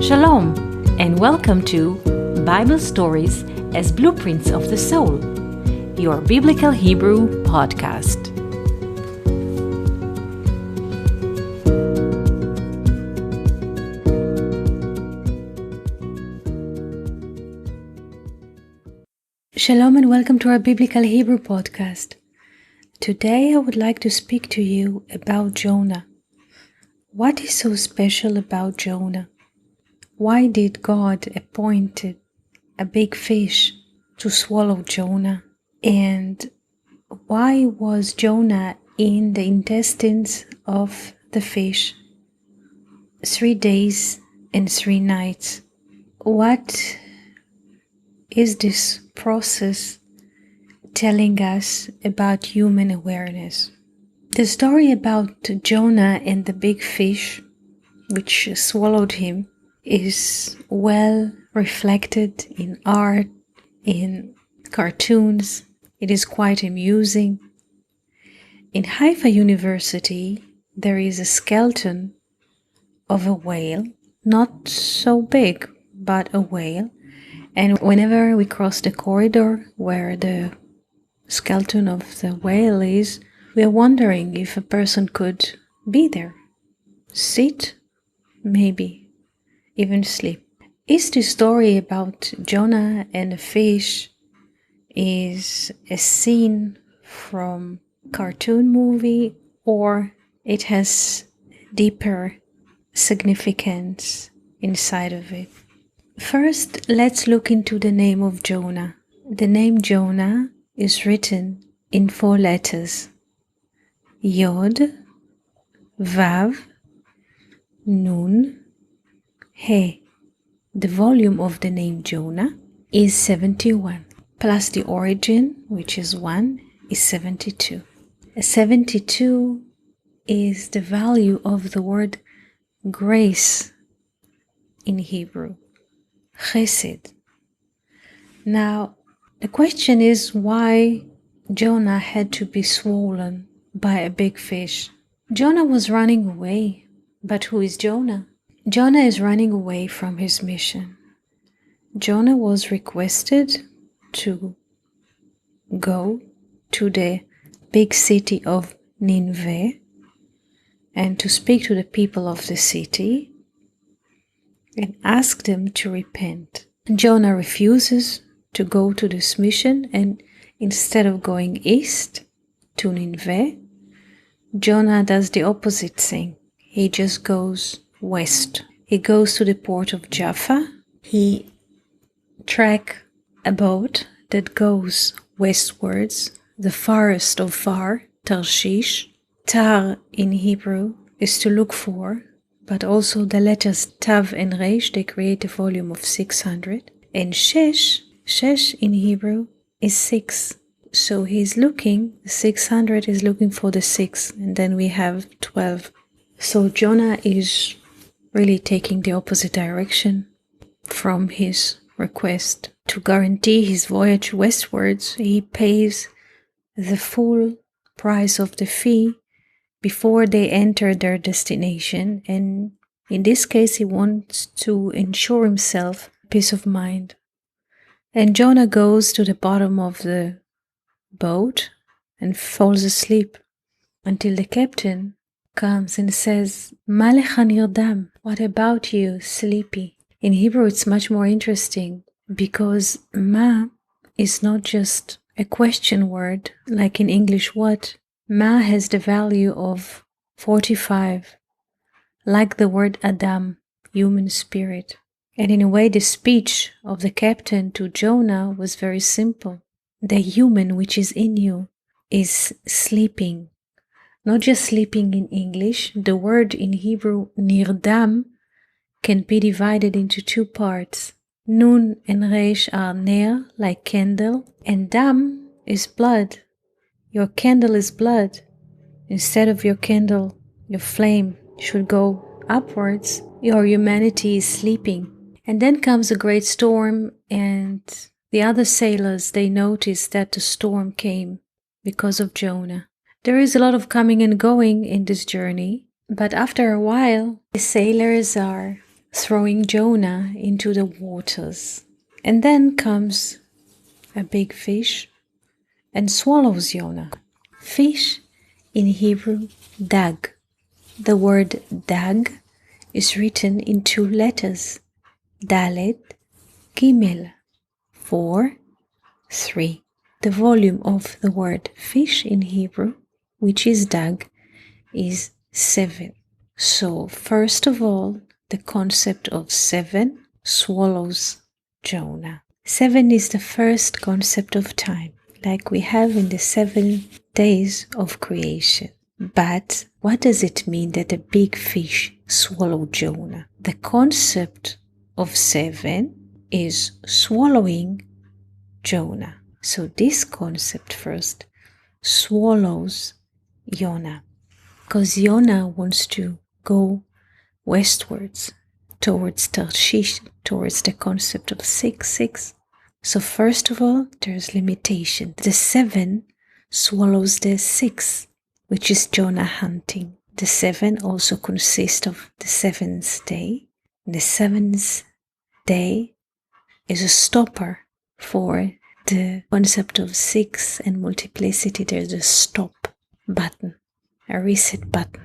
Shalom, and welcome to Bible Stories as Blueprints of the Soul, your Biblical Hebrew podcast. Shalom and welcome to our Biblical Hebrew podcast. Today I would like to speak to you about Jonah. What is so special about Jonah? Why did God appoint a big fish to swallow Jonah? And why was Jonah in the intestines of the fish 3 days and 3 nights? What is this process telling us about human awareness? The story about Jonah and the big fish which swallowed him is well reflected in art, in cartoons. It is quite amusing. In Haifa University, there is a skeleton of a whale, not so big, but a whale. And whenever we cross the corridor where the skeleton of the whale is, we are wondering if a person could be there. Sit, maybe. Even sleep. Is the story about Jonah and the fish is a scene from cartoon movie, or it has deeper significance inside of it? First, let's look into the name of Jonah. The name Jonah is written in 4 letters: Yod, Vav, Nun, He. The volume of the name Jonah is 71, plus the origin, which is 1, is 72. 72 is the value of the word grace in Hebrew, chesed. Now, the question is why Jonah had to be swollen by a big fish. Jonah was running away, but who is Jonah? Jonah is running away from his mission. Jonah was requested to go to the big city of Nineveh and to speak to the people of the city and ask them to repent. Jonah refuses to go to this mission, and instead of going east to Nineveh, Jonah does the opposite thing. He just goes west. He goes to the port of Jaffa. He tracks a boat that goes westwards, the farthest of far, Tarshish. Tar in Hebrew is to look for, but also the letters Tav and Resh, they create a volume of 600. And Shesh in Hebrew is 6. So he's looking, 600 is looking for the 6, and then we have 12. So Jonah is really taking the opposite direction from his request. To guarantee his voyage westwards, he pays the full price of the fee before they enter their destination, and in this case he wants to ensure himself peace of mind. And Jonah goes to the bottom of the boat and falls asleep until the captain comes and says, "Ma lecha nirdam?" What about you, sleepy? In Hebrew it's much more interesting because ma is not just a question word like in English what. Ma has the value of 45, like the word Adam, human spirit. And in a way the speech of the captain to Jonah was very simple. The human which is in you is sleeping. Not just sleeping in English. The word in Hebrew, nirdam, can be divided into 2 parts. Nun and Resh are ner, like candle, and dam is blood. Your candle is blood. Instead of your candle, your flame should go upwards. Your humanity is sleeping. And then comes a great storm, and the other sailors, they notice that the storm came because of Jonah. There is a lot of coming and going in this journey, but after a while, the sailors are throwing Jonah into the waters. And then comes a big fish and swallows Jonah. Fish in Hebrew, dag. The word dag is written in 2 letters, Dalet, Gimel, 4, 3. The volume of the word fish in Hebrew, which is dag, is 7. So first of all, the concept of 7 swallows Jonah. 7 is the first concept of time, like we have in the 7 days of creation. But what does it mean that a big fish swallowed Jonah? The concept of 7 is swallowing Jonah. So this concept first swallows Jonah, because Jonah wants to go westwards towards Tarshish, towards the concept of 6. So first of all, there's limitation. The 7 swallows the 6, which is Jonah hunting. The 7 also consists of the 7th day. The 7th day is a stopper for the concept of 6 and multiplicity. There's a stop button, a reset button.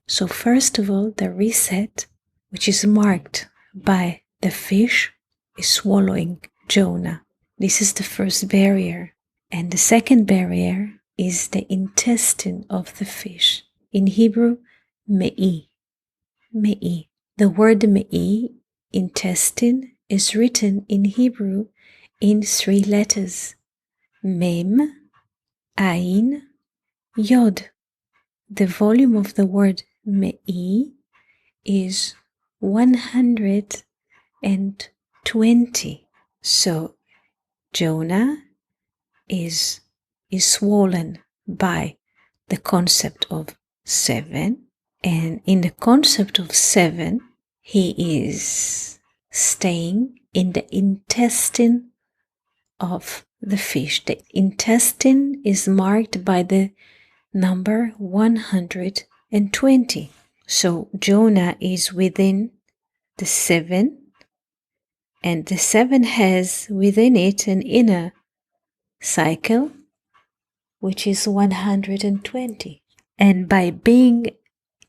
So first of all, the reset, which is marked by the fish, is swallowing Jonah. This is the first barrier. And the second barrier is the intestine of the fish. In Hebrew, me'i. Me'i. The word me'i, intestine, is written in Hebrew in 3 letters. Mem, Ain, Yod. The volume of the word me'i is 120. So Jonah is swollen by the concept of 7, and in the concept of 7 he is staying in the intestine of the fish. The intestine is marked by the number 120. So Jonah is within the 7, and the 7 has within it an inner cycle, which is 120. And by being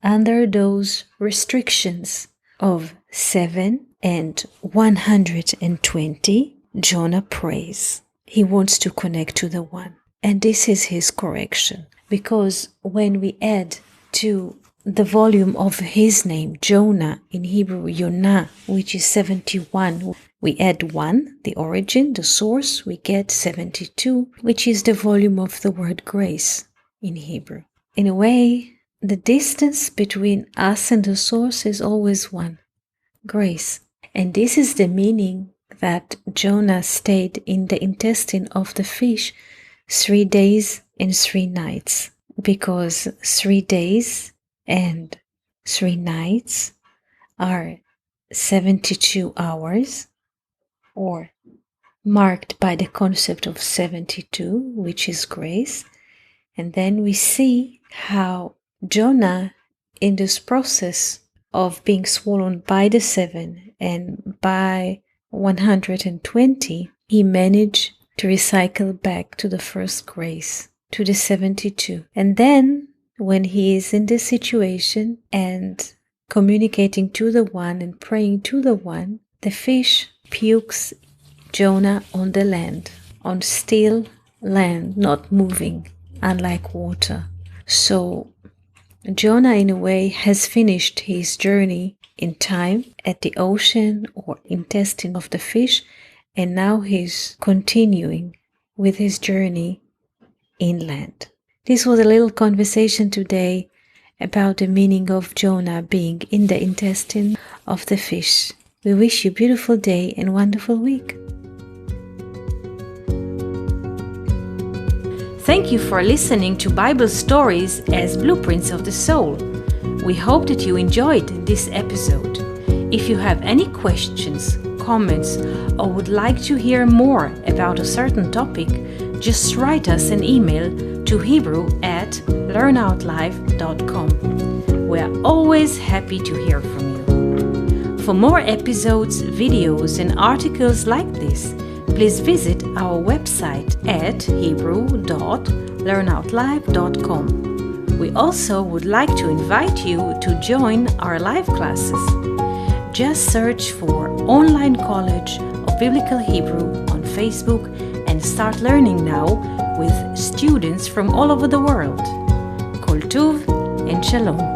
under those restrictions of 7 and 120, Jonah prays. He wants to connect to the one. And this is his correction. Because when we add to the volume of his name, Jonah, in Hebrew, Yonah, which is 71, we add 1, the origin, the source, we get 72, which is the volume of the word grace in Hebrew. In a way, the distance between us and the source is always 1, grace. And this is the meaning that Jonah stayed in the intestine of the fish 3 days and 3 nights, because 3 days and 3 nights are 72 hours, or marked by the concept of 72, which is grace. And then we see how Jonah, in this process of being swallowed by the 7 and by 120, he managed to recycle back to the first grace, to the 72. And then, when he is in this situation and communicating to the one and praying to the one, the fish pukes Jonah on the land, on still land, not moving, unlike water. So Jonah, in a way, has finished his journey in time at the ocean or intestine of the fish, and now he's continuing with his journey inland. This was a little conversation today about the meaning of Jonah being in the intestine of the fish. We wish you a beautiful day and wonderful week. Thank you for listening to Bible Stories as Blueprints of the Soul. We hope that you enjoyed this episode. If you have any questions, comments, or would like to hear more about a certain topic, just write us an email to hebrew@learnoutlive.com. We are always happy to hear from you. For more episodes, videos, and articles like this, please visit our website at hebrew.learnoutlive.com. We also would like to invite you to join our live classes. Just search for Online College of Biblical Hebrew on Facebook and start learning now with students from all over the world. Koltuv and Shalom.